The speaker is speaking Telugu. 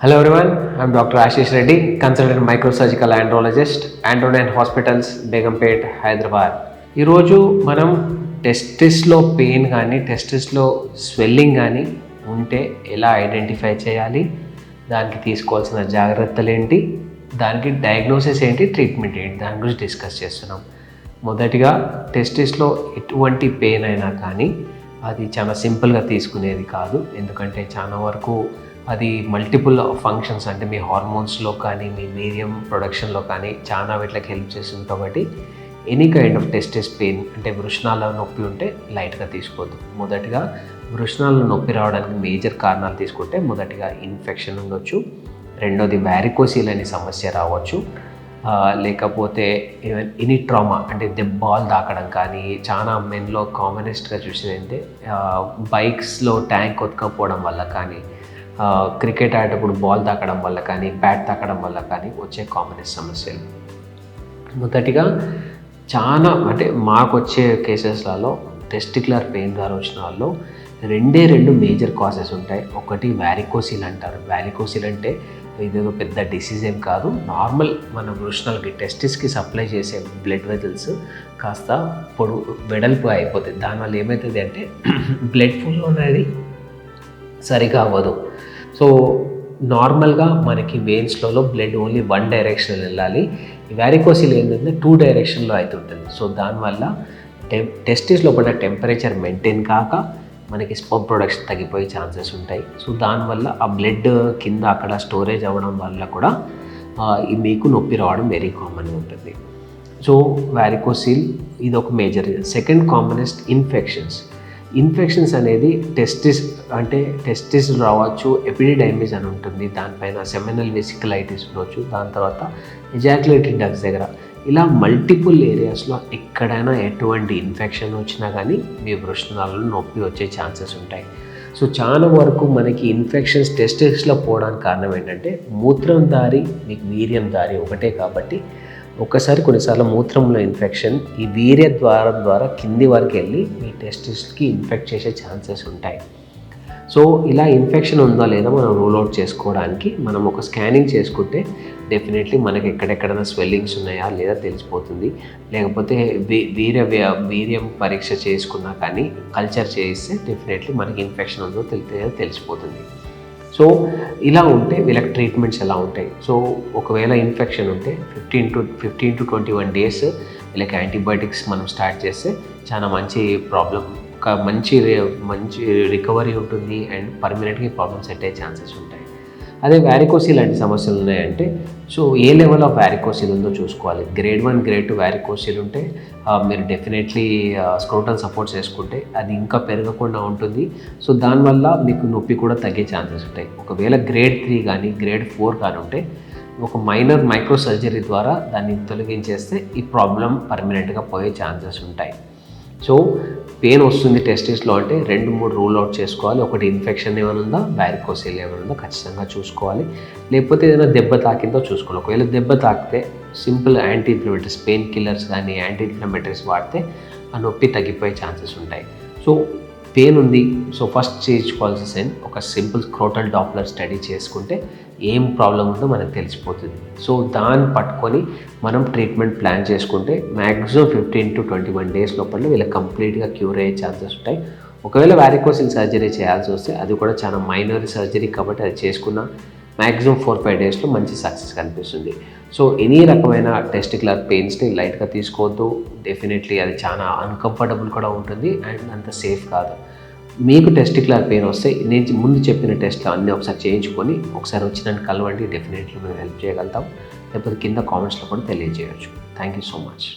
Hello everyone, I'm Dr. Ashish Reddy, consultant microsurgical andrologist, Andronet Hospitals, Begumpet, Hyderabad. ఈరోజు మనం టెస్టిస్లో పెయిన్ కానీ టెస్టిస్లో స్వెల్లింగ్ కానీ ఉంటే ఎలా ఐడెంటిఫై చేయాలి, దానికి తీసుకోవాల్సిన జాగ్రత్తలు ఏంటి, దానికి డయాగ్నోసిస్ ఏంటి, ట్రీట్మెంట్ ఏంటి, దాని గురించి డిస్కస్ చేస్తున్నాం. మొదటిగా టెస్టిస్లో ఎటువంటి పెయిన్ అయినా కానీ అది చాలా సింపుల్గా తీసుకునేది కాదు. ఎందుకంటే చాలా వరకు అది మల్టిపుల్ ఫంక్షన్స్, అంటే మీ హార్మోన్స్లో కానీ మీ మీడియం ప్రొడక్షన్లో కానీ చాలా వీటికి హెల్ప్ చేస్తుంది. కాబట్టి any kind of testis pain, అంటే వృషణాల నొప్పి ఉంటే లైట్గా తీసుకోవద్దు. మొదటిగా వృషణాల నొప్పి రావడానికి మేజర్ కారణాలు తీసుకుంటే మొదటిగా ఇన్ఫెక్షన్ ఉండొచ్చు, రెండోది వ్యారికోసిల్ అనే సమస్య రావచ్చు, లేకపోతే ఎనీ ట్రామా అంటే దెబ్బలు తాకడం కానీ. చాలా మెన్లో కామనెస్ట్గా చూసేది అంటే బైక్స్లో ట్యాంక్ కొట్టుకపోవడం వల్ల కానీ, క్రికెట్ ఆడేటప్పుడు బాల్ తాకడం వల్ల కానీ, బ్యాట్ తాకడం వల్ల కానీ వచ్చే కామనెస్ట్ సమస్యలు. మొదటిగా చాలా అంటే మాకు వచ్చే కేసెస్లలో టెస్టిక్యులర్ పెయిన్ ద్వారా వచ్చిన వాళ్ళు రెండు మేజర్ కాజెస్ ఉంటాయి. ఒకటి వ్యారికోసిల్ అంటారు. వ్యారికోసిల్ అంటే ఇదేదో పెద్ద డిసీజ్ ఏం కాదు, నార్మల్ మన వృషణాలకి టెస్టిస్కి సప్లై చేసే బ్లడ్ వెజల్స్ కాస్త వెడల్పు అయిపోతుంది. దానివల్ల ఏమవుతుంది అంటే బ్లడ్ ఫ్లో అనేది సరిగా అవ్వదు. సో నార్మల్గా మనకి వెయిన్స్లో బ్లడ్ ఓన్లీ వన్ డైరెక్షన్ వెళ్ళాలి. వ్యారికోసిల్ ఏంటంటే 2 డైరెక్షన్లో అవుతుంటుంది. సో దానివల్ల టెస్టిస్ లోపల టెంపరేచర్ మెయింటైన్ కాక మనకి స్పర్మ్ ప్రొడక్షన్ తగ్గిపోయే ఛాన్సెస్ ఉంటాయి. సో దానివల్ల ఆ బ్లడ్ కింద అక్కడ స్టోరేజ్ అవ్వడం వల్ల కూడా మీకు నొప్పి రావడం వెరీ కామన్గా ఉంటుంది. సో వ్యారికోసిల్ ఇది ఒక మేజర్. సెకండ్ కామనెస్ట్ ఇన్ఫెక్షన్స్ అనేది టెస్టిస్ రావచ్చు, ఎపిడిడైమిస్ అని ఉంటుంది, దానిపైన సెమినల్ వెసికులైటిస్ ఉండొచ్చు, దాని తర్వాత ఎజాక్యులేటరీ డక్ట్స్ దగ్గర, ఇలా మల్టిపుల్ ఏరియాస్లో ఎక్కడైనా ఎటువంటి ఇన్ఫెక్షన్ వచ్చినా కానీ మీ వృషణాలలో నొప్పి వచ్చే ఛాన్సెస్ ఉంటాయి. సో చాలా వరకు మనకి ఇన్ఫెక్షన్స్ టెస్టిస్లో పోవడానికి కారణం ఏంటంటే మూత్రం దారి మీకు వీర్యం దారి ఒకటే. కాబట్టి ఒక్కసారి కొన్నిసార్లు మూత్రంలో ఇన్ఫెక్షన్ ఈ వీర్య ద్వారం ద్వారా కింది వరకు వెళ్ళి మీ టెస్టిస్కి ఇన్ఫెక్ట్ చేసే ఛాన్సెస్ ఉంటాయి. సో ఇలా ఇన్ఫెక్షన్ ఉందా లేదా మనం రూల్ అవుట్ చేసుకోవడానికి మనం ఒక స్కానింగ్ చేసుకుంటే డెఫినెట్లీ మనకి ఎక్కడెక్కడైనా స్వెల్లింగ్స్ ఉన్నాయా లేదా తెలిసిపోతుంది. లేకపోతే వీర్యం పరీక్ష చేసుకున్నా కానీ కల్చర్ చేయిస్తే డెఫినెట్లీ మనకి ఇన్ఫెక్షన్ ఉందో తెలిసిపోతుంది. సో ఇలా ఉంటే వీళ్ళకి ట్రీట్మెంట్స్ ఎలా ఉంటాయి? సో ఒకవేళ ఇన్ఫెక్షన్ ఉంటే 15 to 21 డేస్ వీళ్ళకి యాంటీబయాటిక్స్ మనం స్టార్ట్ చేస్తే చాలా మంచి మంచి రికవరీ ఉంటుంది అండ్ పర్మనెంట్గా ప్రాబ్లమ్ సెట్ అయ్యే ఛాన్సెస్ ఉంటాయి. అదే వ్యారికోసిల్ లాంటి సమస్యలు ఉన్నాయంటే so A level of varicocele ఉందో చూసుకోవాలి. గ్రేడ్ 1, గ్రేడ్ 2 వ్యారికోసిల్ ఉంటే మీరు డెఫినెట్లీ స్క్రోటల్ సపోర్ట్ చేసుకుంటే అది ఇంకా పెరగకుండా ఉంటుంది. సో దానివల్ల మీకు నొప్పి కూడా తగ్గే ఛాన్సెస్ ఉంటాయి. ఒకవేళ గ్రేడ్ 3 కానీ గ్రేడ్ 4 కానీ ఉంటే ఒక మైనర్ మైక్రో సర్జరీ ద్వారా దాన్ని తొలగించేస్తే ఈ ప్రాబ్లం పర్మనెంట్గా పోయే ఛాన్సెస్ ఉంటాయి. సో పెయిన్ వస్తుంది టెస్టిస్లో అంటే 2-3 రూల్ అవుట్ చేసుకోవాలి. ఒకటి ఇన్ఫెక్షన్ ఏమైనా ఉందా, వ్యారికోసిల్ ఏమైనా ఉందా ఖచ్చితంగా చూసుకోవాలి. లేకపోతే ఏదైనా దెబ్బ తాకిందో చూసుకోవాలి. ఒకవేళ దెబ్బ తాకితే simple anti inflammatories, pain killers కానీ యాంటీ ఇన్ఫ్లమేటరీస్ వాడితే ఆ నొప్పి తగ్గిపోయే ఛాన్సెస్ ఉంటాయి. సో పెయిన్ ఉంది, సో ఫస్ట్ చేయించుకోవాల్సిన సైన్ ఒక సింపుల్ స్క్రోటల్ డాప్లర్ స్టడీ చేసుకుంటే ఏం ప్రాబ్లం ఉందో మనకు తెలిసిపోతుంది. సో దాన్ని పట్టుకొని మనం ట్రీట్మెంట్ ప్లాన్ చేసుకుంటే మ్యాక్సిమం 15 to 21 డేస్ లోపల వీళ్ళకి కంప్లీట్గా క్యూర్ అయ్యే ఛాన్సెస్ ఉంటాయి. ఒకవేళ వ్యారికోసిల్ సర్జరీ చేయాల్సి వస్తే అది కూడా చాలా మైనర్ సర్జరీ కాబట్టి అది చేసుకున్న మ్యాక్సిమం 4-5 డేస్లో మంచి సక్సెస్ కనిపిస్తుంది. సో ఎనీ రకమైన టెస్టిక్యులర్ పెయిన్స్ని లైట్గా తీసుకోవద్దు. డెఫినెట్లీ అది చాలా అన్కంఫర్టబుల్ కూడా ఉంటుంది అండ్ అంత సేఫ్ కాదు. మీకు టెస్టిక్యులర్ పెయిన్ వస్తే నేను ముందు చెప్పిన టెస్ట్లు అన్నీ ఒకసారి చేయించుకొని ఒకసారి వచ్చి నన్ను కలవండి. డెఫినెట్లీ మేము హెల్ప్ చేయగలుగుతాం. లేకపోతే కింద కామెంట్స్లో కూడా తెలియజేయవచ్చు. Thank you so much.